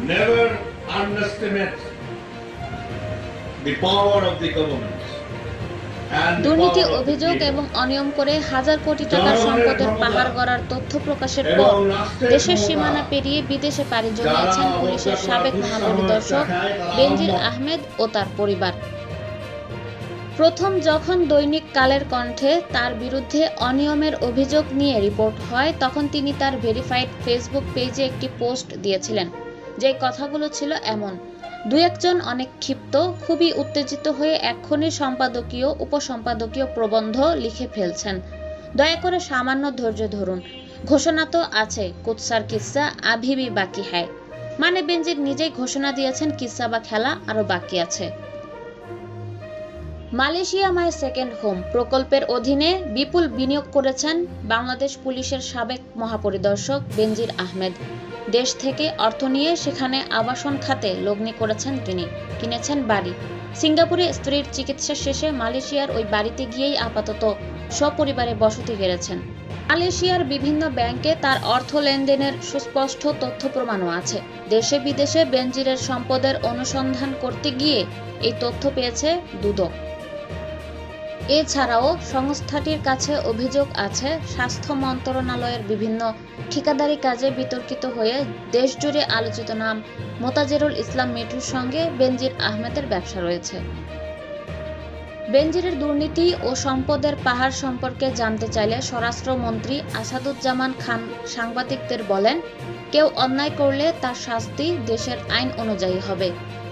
never underestimate the power of the government. দুর্নীতি অভিযোগ এবং অনিয়ম করে হাজার কোটি টাকার সম্পদের পাহাড় গড়ার তথ্য প্রকাশের পর দেশের সীমানা পেরিয়ে বিদেশে পাড়ি জমিয়েছেন পুলিশের সাবেক মহাপরিদর্শক বেনজির আহমেদ ও তার পরিবার। প্রথম যখন দৈনিক কালের কণ্ঠে তার বিরুদ্ধে অনিয়মের অভিযোগ নিয়ে রিপোর্ট হয়, তখন তিনি তার ভেরিফাইড ফেসবুক পেজে একটি পোস্ট দিয়েছিলেন, যে কথাগুলো ছিল এমন: দু একজন অনেক ক্ষিপ্ত, খুবই উত্তেজিত হয়ে এক্ষুনি সম্পাদকীয় উপসম্পাদকীয় প্রবন্ধ লিখে ফেলছেন। দয়া করে সামান্য ধৈর্য ধরুন, ঘোষণা তো আছে, কুৎসার কিস্সা আভি ভি বাকি হ্যায়। মানে বেনজির নিজেই ঘোষণা দিয়েছেন কিস্সা বা খেলা আরো বাকি আছে। মালয়েশিয়া মাই সেকেন্ড হোম প্রকল্পের অধীনে বিপুল বিনিয়োগ করেছেন বাংলাদেশ পুলিশের সাবেক মহাপরিদর্শক বেনজির আহমেদ। দেশ থেকে অর্থ নিয়ে সেখানে আবাসন খাতে লগ্নি করেছেন তিনি, কিনেছেন বাড়ি। সিঙ্গাপুরে স্ত্রীর চিকিৎসা শেষে মালয়েশিয়ার ওই বাড়িতে গিয়েই আপাতত সপরিবারে বসতি গেড়েছেন। মালয়েশিয়ার বিভিন্ন ব্যাংকে তার অর্থ লেনদেনের সুস্পষ্ট তথ্য প্রমাণও আছে। দেশে বিদেশে বেনজিরের সম্পদের অনুসন্ধান করতে গিয়ে এই তথ্য পেয়েছে দুদক। এছাড়াও সংস্থাটির কাছে অভিযোগ আছে স্বাস্থ্য মন্ত্রণালয়ের বিভিন্ন ঠিকাদারি কাজে বিতর্কিত হয়ে দেশজুড়ে আলোচিত নাম মোতাজেরুল ইসলাম মিঠুর সঙ্গে বেনজির আহমেদের ব্যবসা রয়েছে। বেনজিরের দুর্নীতি ও সম্পদের পাহাড় সম্পর্কে জানতে চাইলে স্বরাষ্ট্রমন্ত্রী আসাদুজ্জামান খান সাংবাদিকদের বলেন, কেউ অন্যায় করলে তার শাস্তি দেশের আইন অনুযায়ী হবে।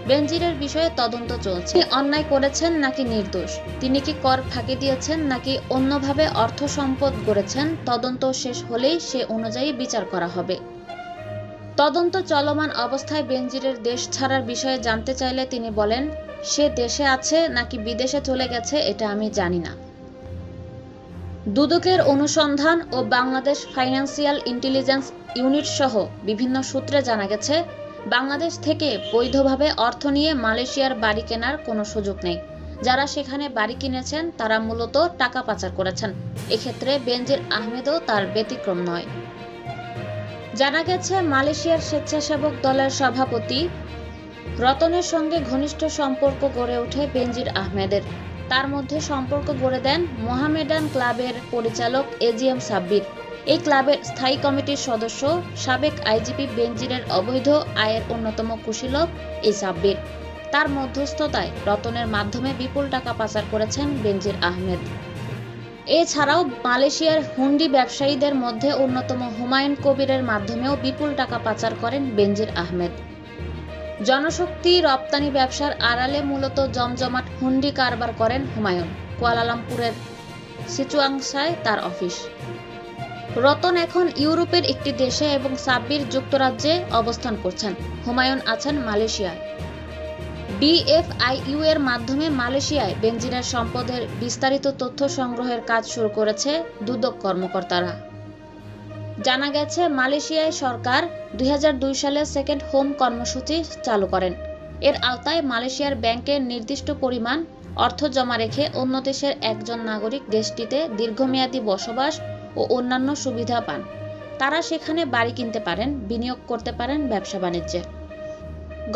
বেনজিরের বিষয়ে তদন্ত চলছে। তিনি অন্যায় করেছেন নাকি নির্দোষ, তিনি কি কর ফাঁকি দিয়েছেন নাকি অন্যভাবে অর্থ সম্পদ গড়েছেন, তদন্ত শেষ হলেই সে অনুযায়ী বিচার করা হবে। তদন্ত চলমান অবস্থায় বেনজিরের দেশ ছাড়ার বিষয়ে জানতে চাইলে তিনি বলেন, সে দেশে আছে নাকি বিদেশে চলে গেছে এটা আমি জানি না। দুদকের অনুসন্ধান ও বাংলাদেশ ফাইন্যান্সিয়াল ইন্টেলিজেন্স ইউনিট সহ বিভিন্ন সূত্রে জানা গেছে, বাংলাদেশ থেকে বৈধভাবে অর্থ নিয়ে মালয়েশিয়ার বাড়ি কেনার কোনো সুযোগ নেই। যারা সেখানে বাড়ি কিনেছেন তারা মূলত টাকা পাচার করেছেন। এক্ষেত্রে বেনজির আহমেদও তার ব্যতিক্রম নয়। জানা গেছে মালয়েশিয়ার স্বেচ্ছাসেবক দলের সভাপতি রতনের সঙ্গে ঘনিষ্ঠ সম্পর্ক গড়ে ওঠে বেনজির আহমেদের। তার মধ্যে সম্পর্ক গড়ে দেন মোহামেডান ক্লাবের পরিচালক এজিএম সাব্বির। এই ক্লাবের স্থায়ী কমিটির সদস্য সাবেক আইজিপি বেনজিরের অবৈধ আয়ের অন্যতম কুশীলব এই সাব্বির। তার মধ্যস্থতায় রতনের মাধ্যমে বিপুল টাকা পাচার করেছেন বেনজির আহমেদ। এছাড়াও মালয়েশিয়ার হুন্ডি ব্যবসায়ীদের মধ্যে অন্যতম হুমায়ুন কবিরের মাধ্যমেও বিপুল টাকা পাচার করেন বেনজির আহমেদ। জনশক্তি রপ্তানি ব্যবসার আড়ালে মূলত জমজমাট হুন্ডি কারবার করেন হুমায়ুন। কুয়ালালামপুরের সিচুয়াংশায় তার অফিস। রতন এখন ইউরোপের একটি দেশে এবং সাব্বির যুক্তরাজ্যে অবস্থান করছেন। হুমায়ুন আছেন মালয়েশিয়ায়। ডিএফআইইউ এর মাধ্যমে মালয়েশিয়ায় বেনজিরের সম্পদের বিস্তারিত তথ্য সংগ্রহের কাজ শুরু করেছে দুদক কর্মকর্তারা। জানা গেছে মালয়েশিয়ায় সরকার 2002 সালে সেকেন্ড হোম কর্মসূচি চালু করেন। এর আওতায় মালয়েশিয়ার ব্যাংকে নির্দিষ্ট পরিমাণ অর্থ জমা রেখে অন্য দেশের একজন নাগরিক দেশটিতে দীর্ঘমেয়াদী বসবাস ও অন্যান্য সুবিধা পান। তারা সেখানে বাড়ি কিনতে পারেন, বিনিয়োগ করতে পারেন ব্যবসা বাণিজ্যে।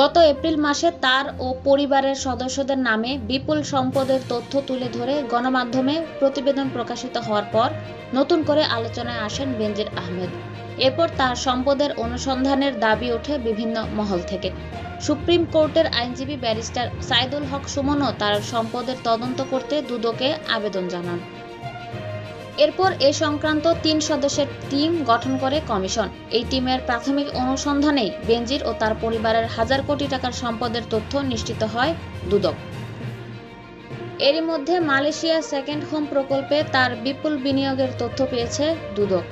গত এপ্রিল মাসে তার ও পরিবারের সদস্যদের নামে বিপুল সম্পদের তথ্য তুলে ধরে গণমাধ্যমে প্রতিবেদন প্রকাশিত হওয়ার পর নতুন করে আলোচনায় আসেন বেনজির আহমেদ। এরপর তার সম্পদের অনুসন্ধানের দাবি ওঠে বিভিন্ন মহল থেকে। সুপ্রিম কোর্টের আইনজীবী ব্যারিস্টার সাইদুল হক সুমনও তার সম্পদের তদন্ত করতে দুদকে আবেদন জানান। এরপর এ সংক্রান্ত 3 সদস্যের টিম গঠন করে কমিশন। এই টিমের প্রাথমিক অনুসন্ধানেই বেনজির ও তার পরিবারের হাজার কোটি টাকার সম্পদের তথ্য নিশ্চিত হয় দুদক। এরই মধ্যে মালয়েশিয়া সেকেন্ড হোম প্রকল্পে তার বিপুল বিনিয়োগের তথ্য পেয়েছে দুদক।